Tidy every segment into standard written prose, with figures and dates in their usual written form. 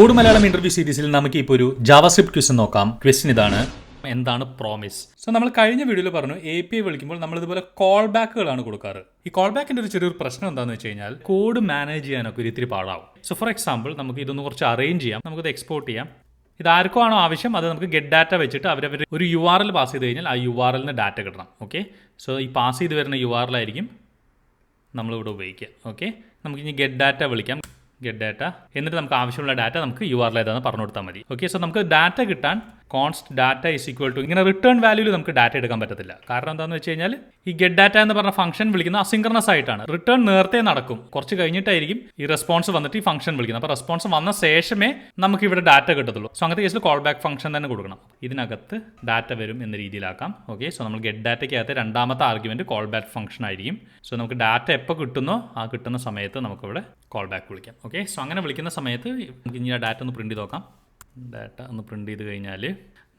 Code Malayalam interview സീരീസിൽ നമുക്ക് ഇപ്പോൾ ഒരു ജാവാസ്ക്രിപ്റ്റ് ക്വസ്റ്റ്യൻ നോക്കാം. ക്വസ്റ്റ്യൻ ഇതാണ്: എന്താണ് പ്രോമിസ്? സോ നമ്മൾ കഴിഞ്ഞ വീഡിയോയിൽ പറഞ്ഞു API വിളിക്കുമ്പോൾ നമ്മൾ ഇതുപോലെ കോൾ ബാക്കുകളാണ് കൊടുക്കാറ്. ഈ കോൾ ബാക്കിന്റെ ഒരു ചെറിയൊരു പ്രശ്നം എന്താണെന്ന് വെച്ച് കഴിഞ്ഞാൽ കോഡ് മാനേജ് ചെയ്യാനൊക്കെ ഒരു ഇത്തിരി പാടാവും. സോ ഫോർ എക്സാമ്പിൾ നമുക്ക് ഇതൊന്ന് കുറച്ച് അറേഞ്ച് ചെയ്യാം, നമുക്കിത് എക്സ്പോർട്ട് ചെയ്യാം. ഇത് ആർക്കോ ആണോ ആവശ്യം അത് നമുക്ക് ഗെറ്റ് ഡാറ്റ വെച്ചിട്ട് അവരവർ ഒരു URL പാസ് ചെയ്ത് കഴിഞ്ഞാൽ ആ URLന് ഡാറ്റ കിട്ടണം. ഓക്കെ, സോ ഈ പാസ് ചെയ്ത് വരുന്ന URL ആയിരിക്കും നമ്മളിവിടെ ഉപയോഗിക്കുക. ഓക്കെ, നമുക്കിനി ഗെറ്റ് ഡാറ്റ വിളിക്കാം. ഗെറ്റ് ഡാറ്റ, എന്നിട്ട് നമുക്ക് ആവശ്യമുള്ള ഡാറ്റ നമുക്ക് URL ഏതാണെന്ന് പറഞ്ഞു കൊടുത്താൽ മതി. ഓക്കെ, സോ നമുക്ക് ഡാറ്റ കിട്ടാൻ const data is equal to ഇങ്ങനെ റിട്ടേൺ വാല്യൂവിൽ നമുക്ക് ഡാറ്റ എടുക്കാൻ പറ്റത്തില്ല. കാരണം എന്താണെന്ന് വെച്ച് കഴിഞ്ഞാൽ ഈ ഗെറ്റ് ഡാറ്റ എന്ന് പറഞ്ഞ ഫംഗ്ഷൻ വിളിക്കുന്ന അസിൻക്രണസ് ആയിട്ടാണ്. റിട്ടേൺ നേരത്തെ നടക്കും, കുറച്ച് കഴിഞ്ഞിട്ടായിരിക്കും ഈ റെസ്പോൺസ് വന്നിട്ട് ഈ ഫംഗ്ഷൻ വിളിക്കുന്നത്. അപ്പോൾ റെസ്പോൺസ് വന്ന ശേഷമേ നമുക്ക് ഇവിടെ ഡാറ്റ കിട്ടത്തുള്ളൂ. സോ അങ്ങനത്തെ കേസിൽ കോൾ ബാക്ക് ഫംഗ്ഷൻ തന്നെ കൊടുക്കണം. ഇതിനകത്ത് ഡാറ്റ വരും എന്ന രീതിയിലാക്കാം. ഓക്കെ, സോ നമ്മൾ ഗെറ്റ് ഡാറ്റയ്ക്കകത്ത് രണ്ടാമത്തെ ആർഗ്യുമെന്റ് കോൾ ബാക്ക് ഫംഗ്ഷൻ ആയിരിക്കും. സോ നമുക്ക് ഡാറ്റ എപ്പോൾ കിട്ടുന്നോ ആ കിട്ടുന്ന സമയത്ത് നമുക്കിവിടെ കോൾ ബാക്ക് വിളിക്കാം. ഓക്കെ, സോ അങ്ങനെ വിളിക്കുന്ന സമയത്ത് നമുക്ക് ഇനി ആ ഡാറ്റ ഒന്ന് പ്രിന്റ് ചെയ്ത് നോക്കാം. ഡാറ്റ ഒന്ന് പ്രിന്റ് ചെയ്ത് കഴിഞ്ഞാൽ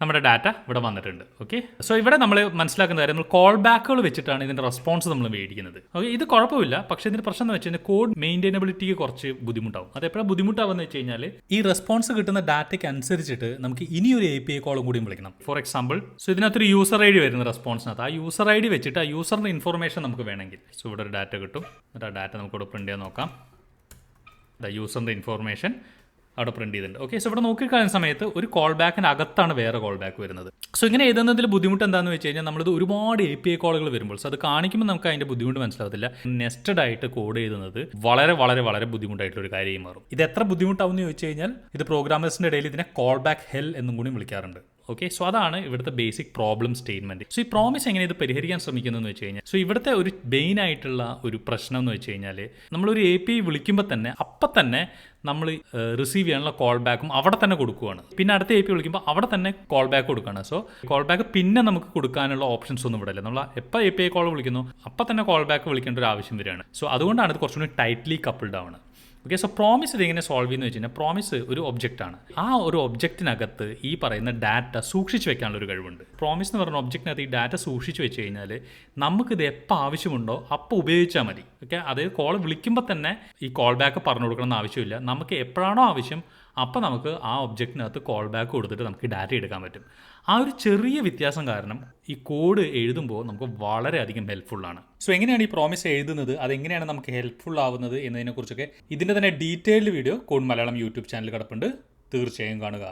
നമ്മുടെ ഡാറ്റ ഇവിടെ വന്നിട്ടുണ്ട്. ഓക്കെ, സോ ഇവിടെ നമ്മൾ മനസ്സിലാക്കുന്ന കാര്യം, നമ്മൾ കോൾ ബാക്കുകൾ വെച്ചിട്ടാണ് ഇതിൻ്റെ റെസ്പോൺസ് നമ്മൾ മേടിക്കുന്നത്. ഓക്കെ, ഇത് കുഴപ്പമില്ല. പക്ഷേ ഇതിൻ്റെ പ്രശ്നം എന്ന് വെച്ച് കഴിഞ്ഞാൽ കോഡ് മെയിൻറ്റൈനബിലിറ്റിക്ക് കുറച്ച് ബുദ്ധിമുട്ടാവും. അത് എപ്പോഴാണ് ബുദ്ധിമുട്ടാവുമെന്ന് വെച്ച് കഴിഞ്ഞാൽ ഈ റെസ്പോൺസ് കിട്ടുന്ന ഡാറ്റയ്ക്ക് അനുസരിച്ചിട്ട് നമുക്ക് ഇനിയൊരു API കോളും കൂടിയും വിളിക്കണം. ഫോർ എക്സാമ്പിൾ, സോ ഇതിനകത്തൊരു യൂസർ ID വരുന്ന റെസ്പോൺസിനകത്ത് ആ യൂസർ ID വെച്ചിട്ട് ആ യൂസറിൻ്റെ ഇൻഫർമേഷൻ നമുക്ക് വേണമെങ്കിൽ, സോ ഇവിടെ ഒരു ഡാറ്റ കിട്ടും. എന്നിട്ട് ആ ഡാറ്റ നമുക്ക് ഇവിടെ പ്രിന്റ് ചെയ്യാൻ നോക്കാം. യൂസറിൻ്റെ ഇൻഫർമേഷൻ അവിടെ പ്രിന്റ് ചെയ്തിട്ടുണ്ട്. ഓക്കെ, സോ ഇവിടെ നോക്കിക്കഴിഞ്ഞ സമയത്ത് ഒരു കോൾ ബാക്കിന് അകത്താണ് വേറെ കോൾ ബാക്ക് വരുന്നത്. സോ ഇങ്ങനെ എഴുതുന്നതിൽ ബുദ്ധിമുട്ട് എന്താണെന്ന് വെച്ച് കഴിഞ്ഞാൽ നമ്മളിത് ഒരുപാട് API കോളുകൾ വരുമ്പോൾ സോ അത് കാണിക്കുമ്പോൾ നമുക്ക് അതിൻ്റെ ബുദ്ധിമുട്ട് മനസ്സിലാകത്തില്ല. നെസ്റ്റഡ് ആയിട്ട് കോഡ് എഴുതുന്നത് വളരെ വളരെ വളരെ ബുദ്ധിമുട്ടായിട്ടുള്ള ഒരു കാര്യമായി മാറും. ഇത് എത്ര ബുദ്ധിമുട്ടാവും എന്ന് ചോദിച്ചു കഴിഞ്ഞാൽ ഇത് പ്രോഗ്രാമേഴ്സിൻ്റെ ഇടയിൽ ഇതിനെ കോൾ ബാക്ക് ഹെൽ എന്നും കൂടി വിളിക്കാറുണ്ട്. ഓക്കെ, സോ അതാണ് ഇവിടുത്തെ ബേസിക് പ്രോബ്ലം സ്റ്റേറ്റ്മെന്റ്. സോ ഈ പ്രോമിസ് എങ്ങനെ ഇത് പരിഹരിക്കാൻ ശ്രമിക്കുന്നതെന്ന് വെച്ച് കഴിഞ്ഞാൽ, സോ ഇവിടുത്തെ ഒരു മെയിൻ ആയിട്ടുള്ള ഒരു പ്രശ്നം എന്ന് വെച്ച് കഴിഞ്ഞാൽ നമ്മളൊരു API വിളിക്കുമ്പോൾ തന്നെ അപ്പം തന്നെ നമ്മൾ റിസീവ് ചെയ്യാനുള്ള കോൾ ബാക്കും അവിടെ തന്നെ കൊടുക്കുകയാണ്. പിന്നെ അടുത്ത API വിളിക്കുമ്പോൾ അവിടെ തന്നെ കോൾ ബാക്ക് കൊടുക്കുകയാണ്. സോ കോൾ ബാക്ക് പിന്നെ നമുക്ക് കൊടുക്കാനുള്ള ഓപ്ഷൻസ് ഒന്നും ഇവിടെ ഇല്ല. നമ്മൾ എപ്പോൾ API കോൾ വിളിക്കുന്നു അപ്പം തന്നെ കോൾ ബാക്ക് വിളിക്കേണ്ട ഒരു ആവശ്യം വരികയാണ്. സോ അതുകൊണ്ടാണ് ഇത് കുറച്ചുകൂടി ടൈറ്റ്ലി കപ്പിൾഡ് ആവുന്നത്. ഓക്കെ, സോ പ്രോമിസ് ഇതെങ്ങനെ സോൾവ് ചെയ്യുന്നത് വെച്ച് കഴിഞ്ഞാൽ, പ്രോമിസ് ഒരു ഒബ്ജക്റ്റാണ്. ആ ഒരു ഒബ്ജക്റ്റിനകത്ത് ഈ പറയുന്ന ഡാറ്റ സൂക്ഷിച്ച് വെക്കാനുള്ള ഒരു കഴിവുണ്ട്. പ്രോമിസ് എന്ന് പറയുന്ന ഒബ്ജക്റ്റിനകത്ത് ഈ ഡാറ്റ സൂക്ഷിച്ച് വെച്ച് കഴിഞ്ഞാൽ നമുക്കിത് എപ്പോൾ ആവശ്യമുണ്ടോ അപ്പോൾ ഉപയോഗിച്ചാൽ മതി. ഓക്കെ, അതായത് കോൾ വിളിക്കുമ്പോൾ തന്നെ ഈ കോൾ ബാക്ക് പറഞ്ഞു കൊടുക്കണമെന്ന് ആവശ്യമില്ല. നമുക്ക് എപ്പോഴാണോ ആവശ്യം അപ്പോൾ നമുക്ക് ആ ഒബ്ജക്റ്റിനകത്ത് കോൾ ബാക്ക് കൊടുത്തിട്ട് നമുക്ക് ഡാറ്റ എടുക്കാൻ പറ്റും. ആ ഒരു ചെറിയ വ്യത്യാസം കാരണം ഈ കോഡ് എഴുതുമ്പോൾ നമുക്ക് വളരെയധികം ഹെൽപ്ഫുള്ളാണ്. സോ എങ്ങനെയാണ് ഈ പ്രോമിസ് എഴുതുന്നത്, അതെങ്ങനെയാണ് നമുക്ക് ഹെൽപ്ഫുൾ ആവുന്നത് എന്നതിനെക്കുറിച്ചൊക്കെ ഇതിൻ്റെ തന്നെ detailed video code Malayalam YouTube channel കിടപ്പുണ്ട്, തീർച്ചയായും കാണുക.